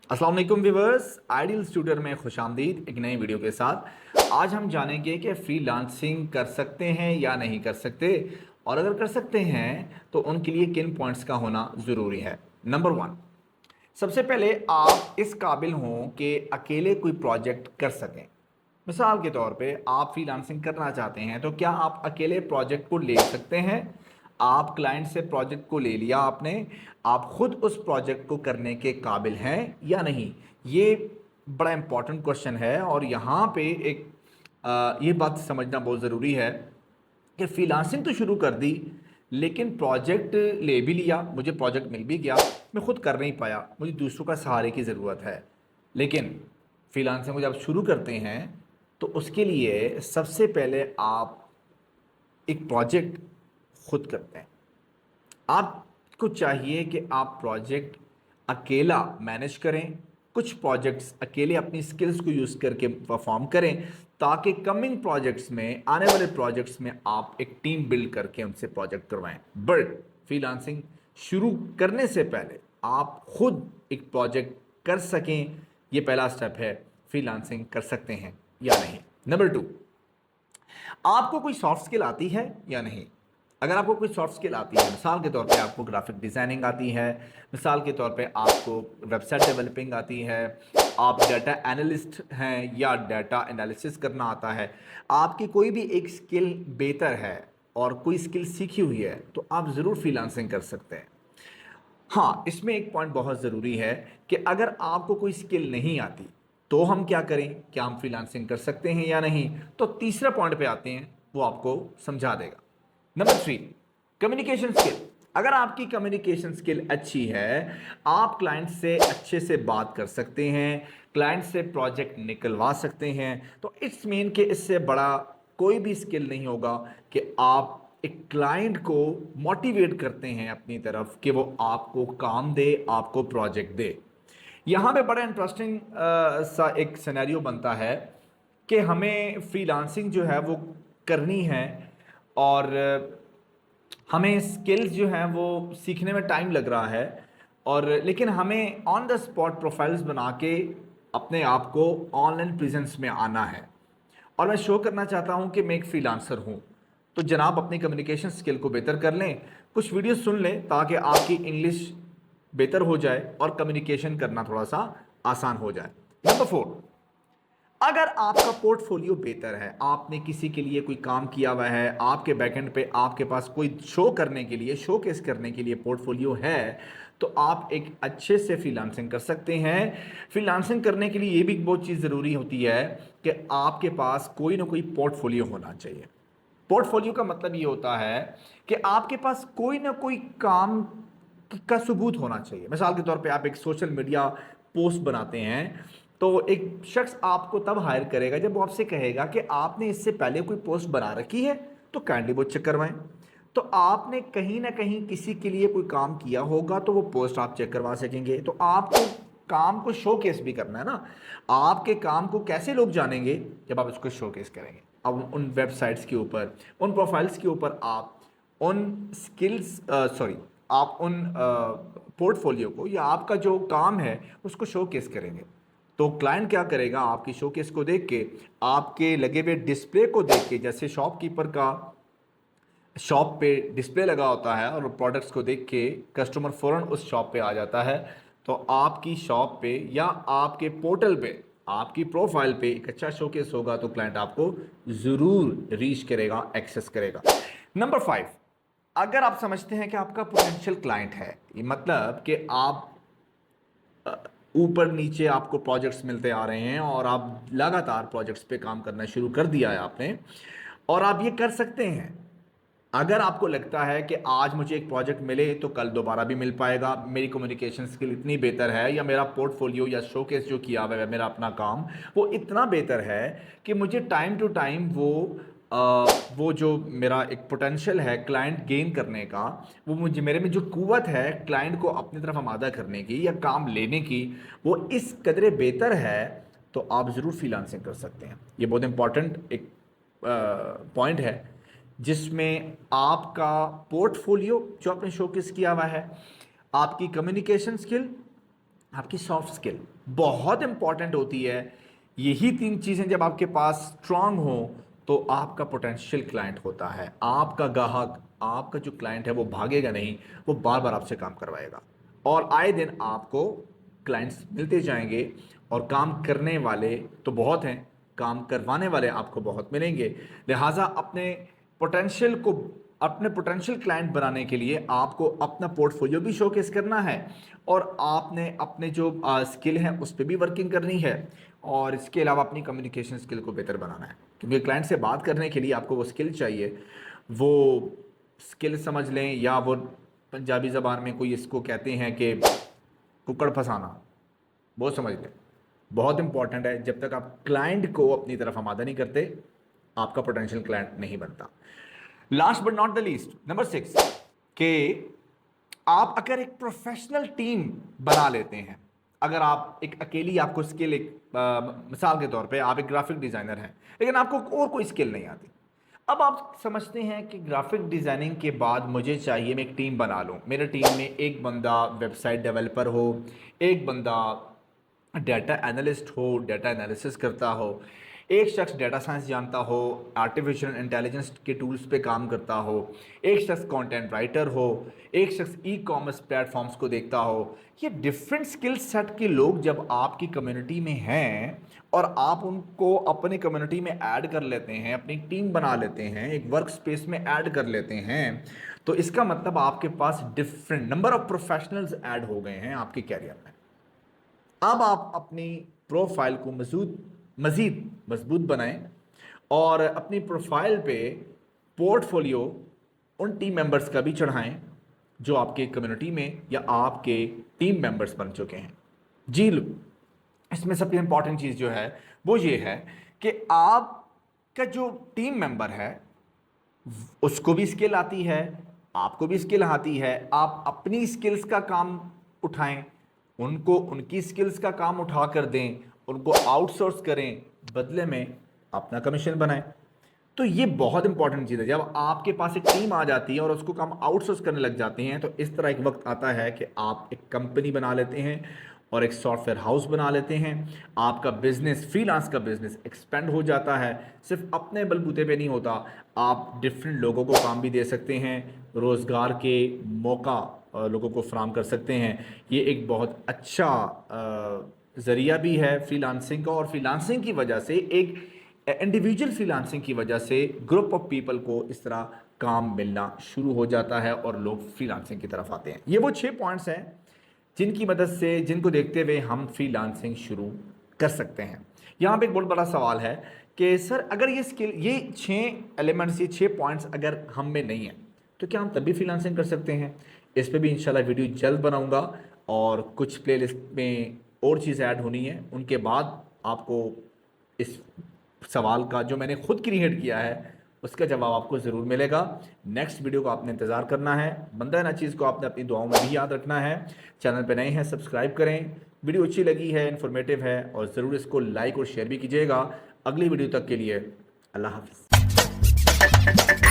अस्सलाम वालेकुम viewers, ideal tutor में खुश आमदीद एक नई वीडियो के साथ। आज हम जानेंगे कि फ्रीलांसिंग कर सकते हैं या नहीं कर सकते, और अगर कर सकते हैं तो उनके लिए किन पॉइंट्स का होना ज़रूरी है। नंबर वन, सबसे पहले आप इस काबिल हों कि अकेले कोई प्रोजेक्ट कर सकें। मिसाल के तौर पे आप फ्रीलांसिंग करना चाहते हैं तो क्या आप अकेले प्रोजेक्ट को ले सकते हैं? आप क्लाइंट से प्रोजेक्ट को ले लिया आपने, आप खुद उस प्रोजेक्ट को करने के काबिल हैं या नहीं? ये बड़ा इंपॉर्टेंट क्वेश्चन है, और यहाँ पे एक ये बात समझना बहुत ज़रूरी है कि फ्रीलांसिंग तो शुरू कर दी, लेकिन प्रोजेक्ट ले भी लिया, मुझे प्रोजेक्ट मिल भी गया, मैं खुद कर नहीं पाया, मुझे दूसरों का सहारे की ज़रूरत है। लेकिन फ्रीलांसिंग को जब शुरू करते हैं तो उसके लिए सबसे पहले आप एक प्रोजेक्ट खुद करते हैं। आपको चाहिए कि आप प्रोजेक्ट अकेला मैनेज करें, कुछ प्रोजेक्ट्स अकेले अपनी स्किल्स को यूज़ करके परफॉर्म करें, ताकि कमिंग प्रोजेक्ट्स में, आने वाले प्रोजेक्ट्स में आप एक टीम बिल्ड करके उनसे प्रोजेक्ट करवाएं। बट फ्रीलांसिंग शुरू करने से पहले आप खुद एक प्रोजेक्ट कर सकें, ये पहला स्टेप है। फ्रीलांसिंग कर सकते हैं या नहीं। नंबर टू, आपको कोई सॉफ्ट स्किल आती है या नहीं? अगर आपको कोई सॉफ्ट स्किल आती है, मिसाल के तौर पे आपको ग्राफिक डिज़ाइनिंग आती है, मिसाल के तौर पे आपको वेबसाइट डेवलपिंग आती है, आप डाटा एनालिस्ट हैं या डाटा एनालिसिस करना आता है, आपकी कोई भी एक स्किल बेहतर है और कोई स्किल सीखी हुई है, तो आप ज़रूर फ्रीलांसिंग कर सकते हैं। हाँ, इसमें एक पॉइंट बहुत ज़रूरी है कि अगर आपको कोई स्किल नहीं आती तो हम क्या करें, क्या हम फ्रीलांसिंग कर सकते हैं या नहीं? तो तीसरा पॉइंट पे आते हैं, वो आपको समझा देगा। Number three, communication skill. अगर आपकी कम्युनिकेशन स्किल अच्छी है, आप क्लाइंट से अच्छे से बात कर सकते हैं, क्लाइंट से प्रोजेक्ट निकलवा सकते हैं, तो इट्स मीन कि इससे बड़ा कोई भी स्किल नहीं होगा कि आप एक क्लाइंट को मोटिवेट करते हैं अपनी तरफ कि वो आपको काम दे, आपको प्रोजेक्ट दे। यहाँ पे बड़ा इंटरेस्टिंग सा एक सिनेरियो बनता है कि हमें फ्रीलांसिंग जो है वो करनी है, और हमें स्किल्स जो हैं वो सीखने में टाइम लग रहा है, और लेकिन हमें ऑन द स्पॉट प्रोफाइल्स बना के अपने आप को ऑनलाइन प्रेजेंस में आना है, और मैं शो करना चाहता हूं कि मैं एक फ्रीलांसर हूं। तो जनाब अपनी कम्युनिकेशन स्किल को बेहतर कर लें, कुछ वीडियो सुन लें ताकि आपकी इंग्लिश बेहतर हो जाए और कम्युनिकेशन करना थोड़ा सा आसान हो जाए। नंबर फोर, अगर आपका पोर्टफोलियो बेहतर है, आपने किसी के लिए कोई काम किया हुआ है, आपके बैकएंड पे आपके पास कोई शो करने के लिए, शोकेस करने के लिए पोर्टफोलियो है, तो आप एक अच्छे से फ्रीलांसिंग कर सकते हैं। फ्रीलांसिंग करने के लिए ये भी बहुत चीज़ ज़रूरी होती है कि आपके पास कोई ना कोई पोर्टफोलियो होना चाहिए। पोर्टफोलियो का मतलब ये होता है कि आपके पास कोई ना कोई काम का सबूत होना चाहिए। मिसाल के तौर पे आप एक सोशल मीडिया पोस्ट बनाते हैं, तो एक शख्स आपको तब हायर करेगा जब वो आपसे कहेगा कि आपने इससे पहले कोई पोस्ट बना रखी है, तो काइंडली वो चेक करवाएं। तो आपने कहीं ना कहीं किसी के लिए कोई काम किया होगा, तो वो पोस्ट आप चेक करवा सकेंगे। तो आपको काम को शोकेस भी करना है ना। आपके काम को कैसे लोग जानेंगे? जब आप उसको शोकेस करेंगे। अब उन वेबसाइट्स के ऊपर, उन प्रोफाइल्स के ऊपर आप उन स्किल्स सॉरी आप उन पोर्टफोलियो को, या आपका जो काम है उसको शोकेस करेंगे। तो क्लाइंट क्या करेगा, आपकी शोकेस को देख के, आपके लगे हुए डिस्प्ले को देख के, जैसे शॉपकीपर का शॉप पे डिस्प्ले लगा होता है और प्रोडक्ट्स को देख के कस्टमर फ़ौरन उस शॉप पे आ जाता है, तो आपकी शॉप पे या आपके पोर्टल पे, आपकी प्रोफाइल पे एक अच्छा शोकेस होगा, तो क्लाइंट आपको ज़रूर रीच करेगा, एक्सेस करेगा। नंबर फाइव, अगर आप समझते हैं कि आपका पोटेंशियल क्लाइंट है, ये मतलब कि आप ऊपर नीचे आपको प्रोजेक्ट्स मिलते आ रहे हैं और आप लगातार प्रोजेक्ट्स पे काम करना शुरू कर दिया है आपने, और आप ये कर सकते हैं। अगर आपको लगता है कि आज मुझे एक प्रोजेक्ट मिले तो कल दोबारा भी मिल पाएगा, मेरी कम्युनिकेशन स्किल इतनी बेहतर है, या मेरा पोर्टफोलियो या शोकेस जो किया हुआ है मेरा अपना काम, वो इतना बेहतर है कि मुझे टाइम टू टाइम वो जो मेरा एक पोटेंशियल है क्लाइंट गेन करने का, वो मुझे, मेरे में जो कुव्वत है क्लाइंट को अपनी तरफ आमादा करने की या काम लेने की, वो इस कदरे बेहतर है, तो आप ज़रूर फ्रीलांसिंग कर सकते हैं। ये बहुत इंपॉर्टेंट एक पॉइंट है, जिसमें आपका पोर्टफोलियो जो आपने शोकेस किया हुआ है, आपकी कम्युनिकेशन स्किल, आपकी सॉफ्ट स्किल बहुत इंपॉर्टेंट होती है। यही 3 चीज़ें जब आपके पास स्ट्रांग हो तो आपका पोटेंशियल क्लाइंट होता है, आपका ग्राहक, आपका जो क्लाइंट है वो भागेगा नहीं, वो बार बार आपसे काम करवाएगा और आए दिन आपको क्लाइंट्स मिलते जाएंगे। और काम करने वाले तो बहुत हैं, काम करवाने वाले आपको बहुत मिलेंगे। लिहाजा अपने पोटेंशियल क्लाइंट बनाने के लिए आपको अपना पोर्टफोलियो भी शोकेस करना है और आपने अपने जो स्किल है उस पर भी वर्किंग करनी है और इसके अलावा अपनी कम्युनिकेशन स्किल को बेहतर बनाना है, क्योंकि क्लाइंट से बात करने के लिए आपको वो स्किल चाहिए। वो स्किल समझ लें या वो पंजाबी ज़बान में कोई इसको कहते हैं कि कुकड़ फंसाना, वो समझ लें, बहुत इंपॉर्टेंट है। जब तक आप क्लाइंट को अपनी तरफ आमादा नहीं करते आपका पोटेंशियल क्लाइंट नहीं बनता। Last but not the least, number 6 कि आप अगर एक प्रोफेशनल टीम बना लेते हैं, अगर आप एक अकेली आपको स्किल मिसाल के तौर पे आप एक ग्राफिक डिज़ाइनर हैं लेकिन आपको और कोई स्किल नहीं आती। अब आप समझते हैं कि ग्राफिक डिज़ाइनिंग के बाद मुझे चाहिए मैं एक टीम बना लूँ, मेरे टीम में एक बंदा वेबसाइट डेवलपर हो, एक बंदा डाटा एनालिस्ट हो, डाटा एनालिसिस करता हो, एक शख्स डाटा साइंस जानता हो, आर्टिफिशियल इंटेलिजेंस के टूल्स पे काम करता हो, एक शख्स कंटेंट राइटर हो, एक शख्स ई कॉमर्स प्लेटफॉर्म्स को देखता हो। ये डिफरेंट स्किल सेट के लोग जब आपकी कम्युनिटी में हैं और आप उनको अपनी कम्युनिटी में ऐड कर लेते हैं, अपनी टीम बना लेते हैं, एक वर्क स्पेस में ऐड कर लेते हैं, तो इसका मतलब आपके पास different number of professionals add हो गए हैं आपके कैरियर में। अब आप अपनी प्रोफाइल को मज़ीद मजबूत बनाएं और अपनी प्रोफाइल पे पोर्टफोलियो उन टीम मेंबर्स का भी चढ़ाएं जो आपके कम्युनिटी में या आपके टीम मेंबर्स बन चुके हैं। जी, इसमें सबसे इंपॉर्टेंट चीज़ जो है वो ये है कि आपका जो टीम मेंबर है उसको भी स्किल आती है, आपको भी स्किल आती है। आप अपनी स्किल्स का काम उठाएं, उनको उनकी स्किल्स का काम उठा कर दें, उनको आउटसोर्स करें, बदले में अपना कमीशन बनाएं। तो ये बहुत इंपॉर्टेंट चीज़ है। जब आपके पास एक टीम आ जाती है और उसको काम आउटसोर्स करने लग जाते हैं तो इस तरह एक वक्त आता है कि आप एक कंपनी बना लेते हैं और एक सॉफ्टवेयर हाउस बना लेते हैं। आपका बिजनेस, फ्रीलांस का बिजनेस एक्सपेंड हो जाता है। सिर्फ अपने बलबूते पे नहीं होता, आप डिफरेंट लोगों को काम भी दे सकते हैं, रोज़गार के मौका लोगों को फराहम कर सकते हैं। ये एक बहुत अच्छा ज़रिया भी है फ्रीलांसिंग का, और फ्रीलांसिंग की वजह से एक इंडिविजुअल फ्रीलांसिंग की वजह से ग्रुप ऑफ पीपल को इस तरह काम मिलना शुरू हो जाता है और लोग फ्रीलांसिंग की तरफ आते हैं। ये वो 6 पॉइंट्स हैं जिनकी मदद से, जिनको देखते हुए हम फ्रीलांसिंग शुरू कर सकते हैं। यहाँ पे एक बहुत बड़ा सवाल है कि सर अगर ये स्किल, ये 6 एलिमेंट्स, ये 6 पॉइंट्स अगर हम में नहीं है तो क्या हम तब भी फ्रीलांसिंग कर सकते हैं? इस पर भी इंशाल्लाह वीडियो जल्द बनाऊंगा और कुछ प्लेलिस्ट में और चीज़ें ऐड होनी है। उनके बाद आपको इस सवाल का जो मैंने खुद क्रिएट किया है उसका जवाब आपको ज़रूर मिलेगा। नेक्स्ट वीडियो को आपने इंतज़ार करना है। बंदा ना चीज़ को आपने अपनी दुआओं में भी याद रखना है। चैनल पे नए हैं सब्सक्राइब करें, वीडियो अच्छी लगी है, इन्फॉर्मेटिव है, और ज़रूर इसको लाइक और शेयर भी कीजिएगा। अगली वीडियो तक के लिए अल्लाह हाफ़िज़।